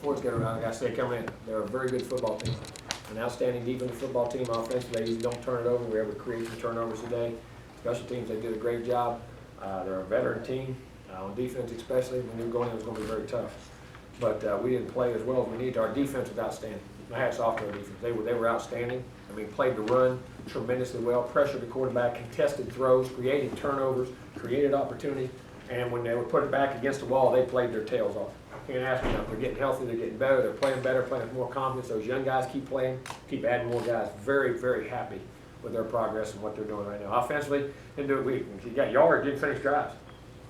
before it's got around, like I say, come in. They're a very good football team. An outstanding defensive football team. Offensively, they usually don't turn it over. We're able to create some turnovers today. Special teams, they did a great job. They're a veteran team. On defense especially, when we were going in, it was going to be very tough. But we didn't play as well as we needed. Our defense was outstanding. My hat's off to our defense. They were outstanding. I mean, played the run tremendously well, pressured the quarterback, contested throws, created turnovers, created opportunity. And when they were put it back against the wall, they played their tails off. Can't ask them enough. They're getting healthy, they're getting better, they're playing better, playing with more confidence. Those young guys keep playing, keep adding more guys. Very, very happy with their progress and what they're doing right now. Offensively, didn't do it. You got yards, didn't finish drives.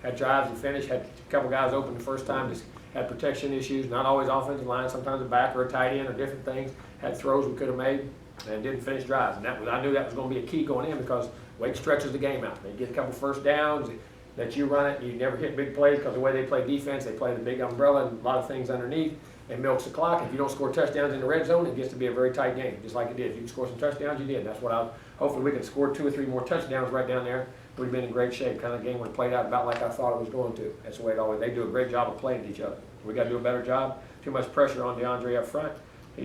Had drives and finished, had a couple guys open the first time, just had protection issues, not always offensive line, sometimes a back or a tight end or different things. Had throws we could have made and didn't finish drives. And I knew that was going to be a key going in because Wake stretches the game out. They get a couple first downs, that you run it, you never hit big plays because the way they play defense, they play the big umbrella and a lot of things underneath and milks the clock. If you don't score touchdowns in the red zone, it gets to be a very tight game, just like it did. If you can score some touchdowns, you did. That's what hopefully we can score 2 or 3 more touchdowns right down there. We've been in great shape. Kind of game would have played out about like I thought it was going to. That's the way it always. They do a great job of playing each other. We got to do a better job. Too much pressure on DeAndre up front.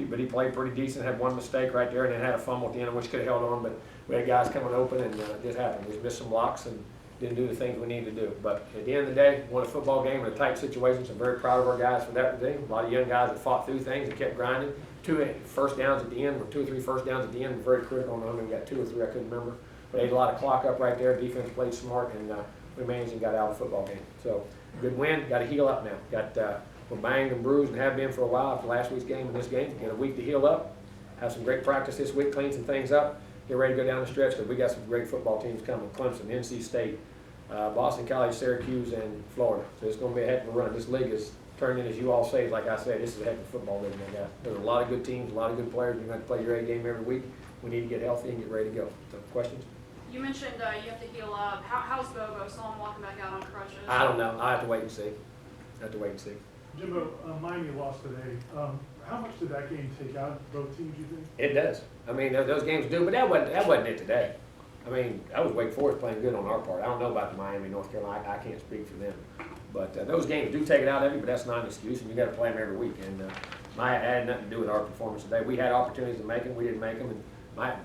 But he played pretty decent. Had one mistake right there, and then had a fumble at the end, which could have held on. But we had guys coming open, and it just happened. We just missed some blocks and didn't do the things we needed to do. But at the end of the day, won a football game in a tight situation. So I'm very proud of our guys for that thing. A lot of young guys that fought through things and kept grinding. 2 first downs at the end, or 2 or 3 first downs at the end, were very critical. I don't know, we got 2 or 3, I couldn't remember. But they had a lot of clock up right there. Defense played smart, and we managed and got out of the football game. So good win. Got to heal up now. We're banged and bruised and have been for a while after last week's game and this game. Got a week to heal up. Have some great practice this week, clean some things up. Get ready to go down the stretch because we got some great football teams coming. Clemson, NC State, Boston College, Syracuse, and Florida. So it's going to be a heck of a run. This league is turned in, as you all say, like I said, this is a heck of a football league, my guy. There's a lot of good teams, a lot of good players. You're going to play your A game every week. We need to get healthy and get ready to go. So, questions? You mentioned you have to heal up. How's Bobo? Saw him walking back out on crutches. I don't know. I have to wait and see. Jimbo, Miami lost today. How much did that game take out both teams, you think? It does. I mean, those games do, but that wasn't it today. I mean, that was Wake Forest playing good on our part. I don't know about the Miami, North Carolina. I can't speak for them. But those games do take it out of you, but that's not an excuse, and you got to play them every week. And it had nothing to do with our performance today. We had opportunities to make them. We didn't make them. And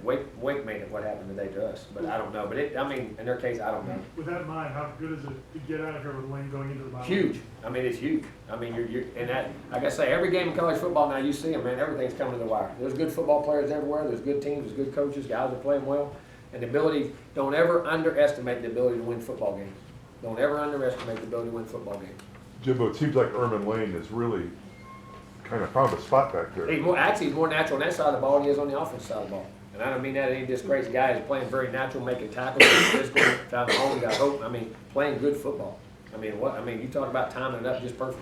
Wake made it what happened today to us, but I don't know. But I mean, in their case, I don't know. With that in mind, how good is it to get out of here with Lane going into the bye? Huge. I mean, it's huge. I mean, and that, like I say, every game in college football now, you see them, man, everything's coming to the wire. There's good football players everywhere. There's good teams. There's good coaches. Guys are playing well. And the ability, don't ever underestimate the ability to win football games. Don't ever underestimate the ability to win football games. Jimbo, it seems like Erman Lane has really kind of found a spot back there. He's more natural on that side of the ball than he is on the offensive side of the ball. And I don't mean that any disgrace. Guy is playing very natural, making tackles, physical, found the home, got hope. I mean, playing good football. I mean, you talk about timing it up just perfect.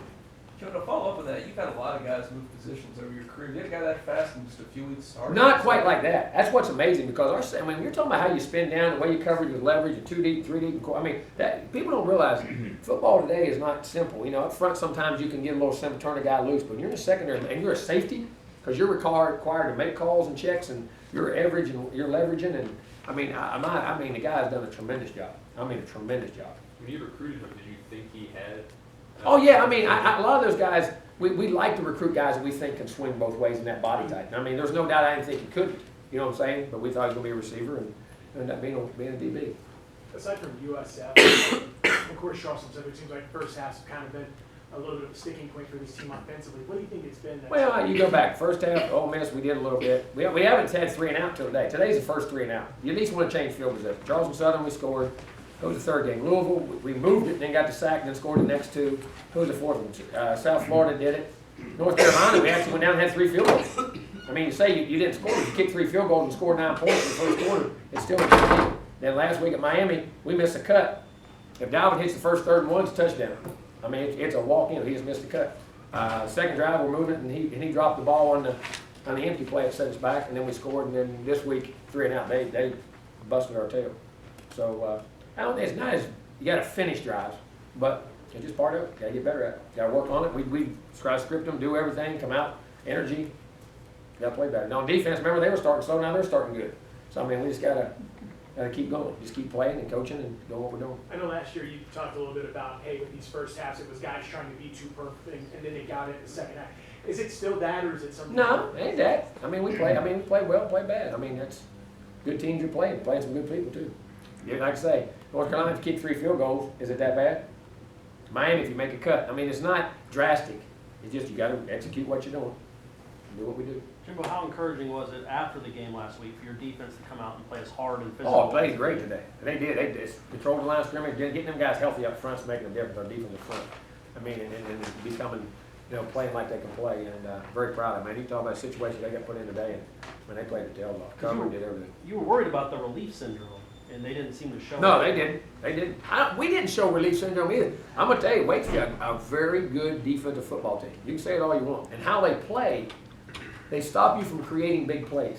Joe, to follow up on that, you've had a lot of guys move positions over your career. You had a guy that fast in just a few weeks started. Not quite like that. That's what's amazing because you're talking about how you spin down, the way you cover with leverage, and 2 deep, 3 deep. I mean, that people don't realize football today is not simple. You know, up front sometimes you can get a little simple, turn a guy loose, but when you're in the secondary and you're a safety because you're required to make calls and checks and you're average and you're leveraging. And I mean, the guy's done a tremendous job. I mean, a tremendous job. When you recruited him, did you think he had? Oh yeah, I mean, a lot of those guys, we like to recruit guys that we think can swing both ways in that body type. I mean, there's no doubt I didn't think he couldn't. You know what I'm saying? But we thought he was going to be a receiver and ended up being a DB. Aside from USF, of course, Charleston said it seems like first half's kind of been a little bit of a sticking point for this team offensively. What do you think it's been? Well, you go back. First half, Ole Miss, we did a little bit. We haven't had 3 and out till today. Today's the first 3 and out. You at least want to change field position. Charleston Southern, we scored. Who was the third game? Louisville, we moved it, then got the sack, then scored the next 2. Who was the fourth one? South Florida did it. North Carolina, we actually went down and had 3 field goals. I mean, you say you didn't score, you kicked 3 field goals and scored 9 points in the first quarter. It's still a good game. Then last week at Miami, we missed a cut. If Dalvin hits the first 3rd and 1, it's a touchdown. I mean, it's a walk-in. He just missed a cut. Second drive, we're moving it, and he dropped the ball on the empty play. It set us back, and then we scored. And then this week, 3 and out, they busted our tail. So I don't think it's not as you got to finish drives, but it's just part of it. Got to get better at it. Got to work on it. We try to script them, do everything, come out, energy. Got to play better. Now on defense, remember they were starting slow. Now they're starting good. So I mean, we just got to keep going. Just keep playing and coaching and doing what we're doing. I know last year you talked a little bit about, hey, with these first halves, it was guys trying to be too perfect, and then they got it in the second half. Is it still that, or is it something? No, ain't that. I mean, we play well, play bad. I mean, that's good teams you're playing some good people too. Yeah, like I say, North Carolina, if you kick 3 field goals, is it that bad? Miami, if you make a cut. I mean, it's not drastic. It's just you got to execute what you're doing. Do what we do. Jimbo, how encouraging was it after the game last week for your defense to come out and play as hard and physical? Oh, it played great today. They did. They just controlled the line of scrimmage. Getting them guys healthy up front is making a difference. Our defensive front. I mean, and becoming, playing like they can play. And very proud of them. Man, you talk about a situation they got put in today, and when they played the tails off, covered, did everything. You were worried about the relief syndrome, and they didn't seem to show No, it. they didn't. They didn't. We didn't show relief syndrome either. I'm gonna tell you, Wakefield got a very good defensive football team. You can say it all you want. And how they play, they stop you from creating big plays.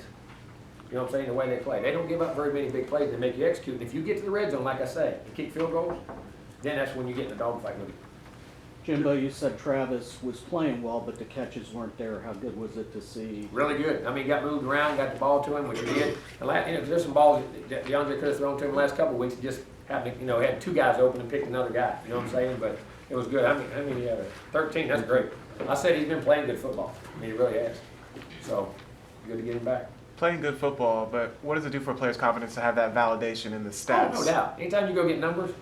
You know what I'm saying? The way they play, they don't give up very many big plays. They make you execute. And if you get to the red zone, like I say, and kick field goals, then that's when you get in the dogfight with it. Jimbo, you said Travis was playing well, but the catches weren't there. How good was it to see? Really good. I mean, he got moved around, got the ball to him, which he did. There's some balls that DeAndre could have thrown to him the last couple of weeks. He just happened to, had 2 guys open and picked another guy. You know what I'm saying? But it was good. I mean, he had 13. That's great. I said he's been playing good football. I mean, he really has. So, good to get him back. Playing good football, but what does it do for a player's confidence to have that validation in the stats? Oh, no doubt. Anytime you go get numbers,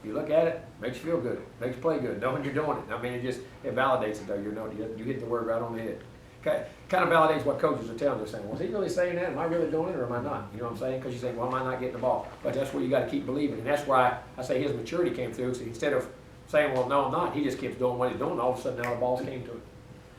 you look at it, makes you feel good, makes you play good, knowing you're doing it. I mean, it validates it though. You hit the word right on the head. Kind of validates what coaches are telling you, saying, was he really saying that? Am I really doing it or am I not? You know what I'm saying? Because you think, well, am I not getting the ball? But that's where you got to keep believing. And that's why I say his maturity came through. So instead of saying, well, no, I'm not, he just keeps doing what he's doing. All of a sudden now the balls came to him.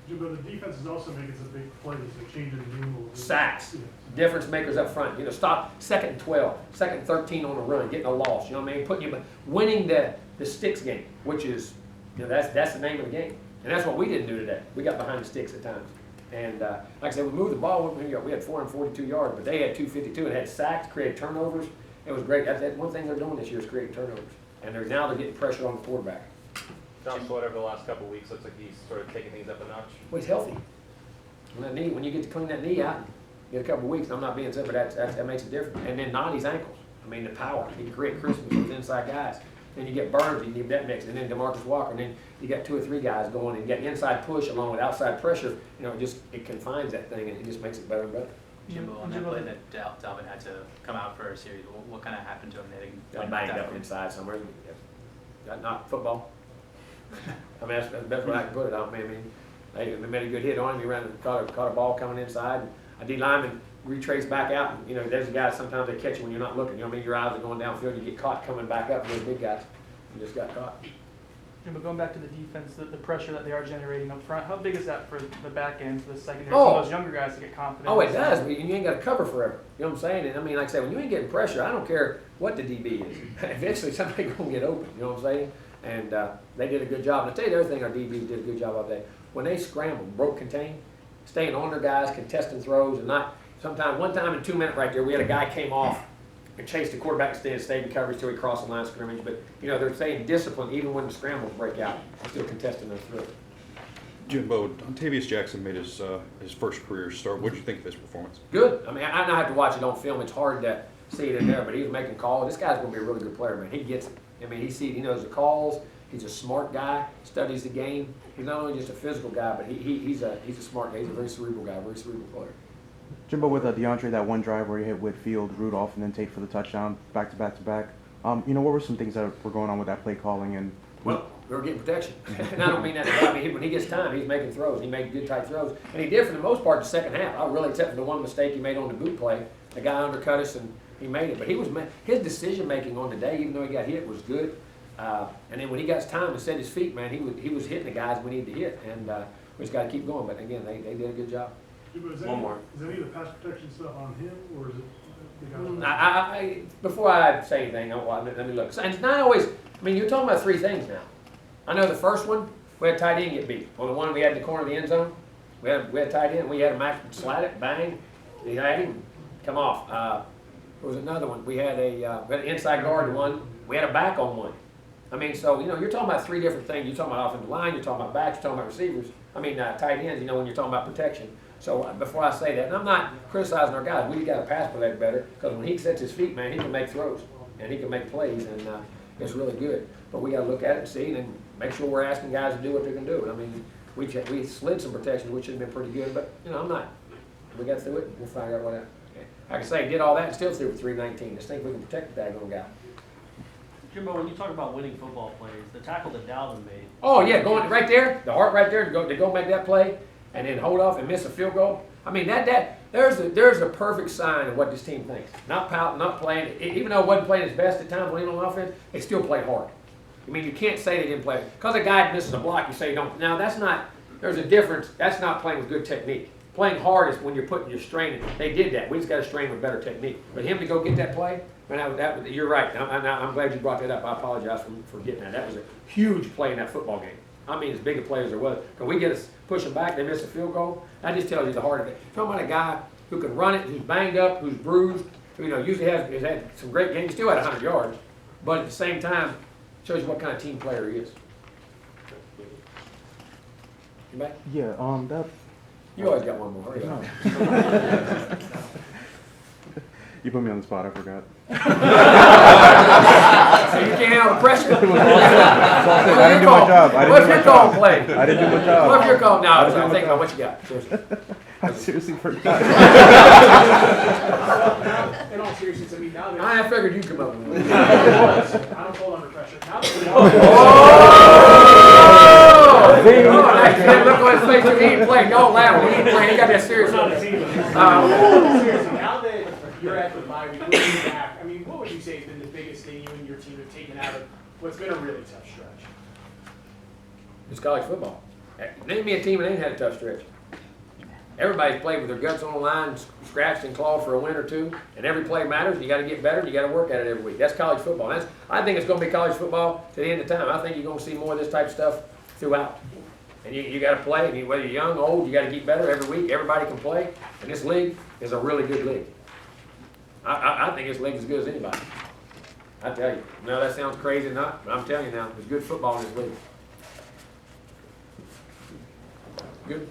Jimbo, the defense is also making some big plays. They're changing the game a little bit. Sacks, Yeah. difference makers up front. Stop 2nd and 12, 2nd and 13 on the run, getting a loss. You know what I mean? Winning the sticks game, which is, that's the name of the game. And that's what we didn't do today. We got behind the sticks at times. And like I said, we moved the ball. We had 442 yards, but they had 252 and had sacks, created turnovers. It was great. That's one thing they're doing this year is creating turnovers. And now they're getting pressure on the quarterback. John Floyd over the last couple of weeks looks like he's sort of taking things up a notch. Well, he's healthy. When you get to clean that knee out, get a couple of weeks, and I'm not being said, but that makes it different. And then Nani's ankles. I mean, the power. He can create Christmas with inside guys. Then you get Burns, you need that mix, and then DeMarcus Walker, and then you got 2 or 3 guys going, and you got inside push along with outside pressure. It confines that thing, and it just makes it better and better. Jimbo, on that play that Dalvin had to come out for a series, what kind of happened to him? Got banged up inside somewhere. Not football. I mean, that's what I can put it on. I mean, they made a good hit on him. He caught a ball coming inside. A D lineman retraced back out. And, there's a guy, sometimes they catch you when you're not looking. Your eyes are going downfield. You get caught coming back up. Those big guys, you just got caught. Jimbo, going back to the defense, the pressure that they are generating up front, how big is that for the back end, for the secondary, for those younger guys to get confident? Oh, it does, but you ain't got to cover forever. You know what I'm saying? And I mean, like I said, when you ain't getting pressure, I don't care what the DB is. Eventually, somebody's going to get open. You know what I'm saying? And they did a good job. And I'll tell you the other thing our DBs did a good job of today. When they scrambled, broke contain, staying on their guys, contesting throws, and not sometimes, one time in 2 minutes right there, we had a guy came off and chased the quarterback instead, stayed in coverage till he crossed the line of scrimmage. But, they're staying disciplined even when the scrambles break out, still contesting those throws. Jimbo, Dontavius Jackson made his first career start. What did you think of his performance? Good. I mean, I have to watch it on film. It's hard to see it in there, but he was making calls. This guy's going to be a really good player, man. He gets it. I mean, he knows the calls. He's a smart guy, studies the game. He's not only just a physical guy, but he's a smart guy. He's a very cerebral guy, a very cerebral player. Jimbo, with DeAndre, that one drive where he hit Whitfield, Rudolph, and then Tate for the touchdown, back to back to back. What were some things that were going on with that play calling? And well, we were getting protection. And I don't mean that. I mean, when he gets time, he's making throws. He made good tight throws, and he did for the most part the second half. I really, except for the one mistake he made on the boot play, the guy undercut us and he made it. But his decision making on the day, even though he got hit, was good. And then when he got time to set his feet, man, he was hitting the guys we needed to hit, and we just got to keep going. But again, they did a good job. One more. Is any of the pass protection stuff on him, or is it the guys? Before I say anything, let me look. And it's not always. I mean, you're talking about 3 things now. I know the first one, we had tight end get beat. On the one we had in the corner of the end zone, we had tight end. We had him slide it, bang. He had him come off. There was another one. We had an inside guard one. We had a back on one. I mean, so, you're talking about 3 different things. You're talking about offensive line, you're talking about backs, you're talking about receivers. I mean, tight ends, when you're talking about protection. So before I say that, and I'm not criticizing our guys, we got to pass protect better, because when he sets his feet, man, he can make throws, and he can make plays, and it's really good. But we got to look at it and see, and then make sure we're asking guys to do what they can do. I mean, we slid some protections, which should have been pretty good, but, you know, I'm not. We got through it, and we'll figure out what happened. Like I say, did all that and still threw for 319. Just think we can protect the daggone guy. Jimbo, when you talk about winning football plays, the tackle that Dalvin made. Oh, yeah, going right there, the heart right there to go make that play and then hold off and miss a field goal. I mean, there's a perfect sign of what this team thinks. Not pouting, not playing. Even though it wasn't playing his best at times when he was on offense, they still played hard. I mean, you can't say they didn't play. Because a guy misses a block, you say don't. Now, that's not, there's a difference. That's not playing with good technique. Playing hard is when you're putting your strain in. They did that. We just got to strain with better technique. But him to go get that play, man, you're right. I'm glad you brought that up. I apologize for getting that. That was a huge play in that football game. I mean, as big a play as there was. Because we get us pushing back, they miss a field goal. That just tells you the heart of it. Talking about a guy who can run it, who's banged up, who's bruised, who, you know, usually has had some great games. He still had 100 yards. But at the same time, shows you what kind of team player he is. You back? Yeah, that. You always got one more. Hurry up. You put me on the spot, I forgot. So you can't handle the pressure? I didn't do my job. What's your call play? I didn't do my job. What's your call? No, I'm thinking about what you got. Seriously. I seriously forgot. In all seriousness, I mean, now that I figured you'd come up with one. I don't fold under pressure. Now that Look on his face, he ain't playing. Don't laugh. He ain't playing. He got that serious. seriously, now that you're at the bye week, looking back, I mean, what would you say has been the biggest thing you and your team have taken out of what's been a really tough stretch? It's college football. Name me a team that ain't had a tough stretch. Everybody's played with their guts on the line, scratched and clawed for a win or two, and every play matters. You got to get better. You got to work at it every week. That's college football. I think it's going to be college football to the end of time. I think you're going to see more of this type of stuff throughout. And you got to play. And whether you're young, old, you got to get better every week. Everybody can play, and this league is a really good league. I think this league is as good as anybody. I tell you. No, that sounds crazy or not, but I'm telling you now, there's good football in this league. Good.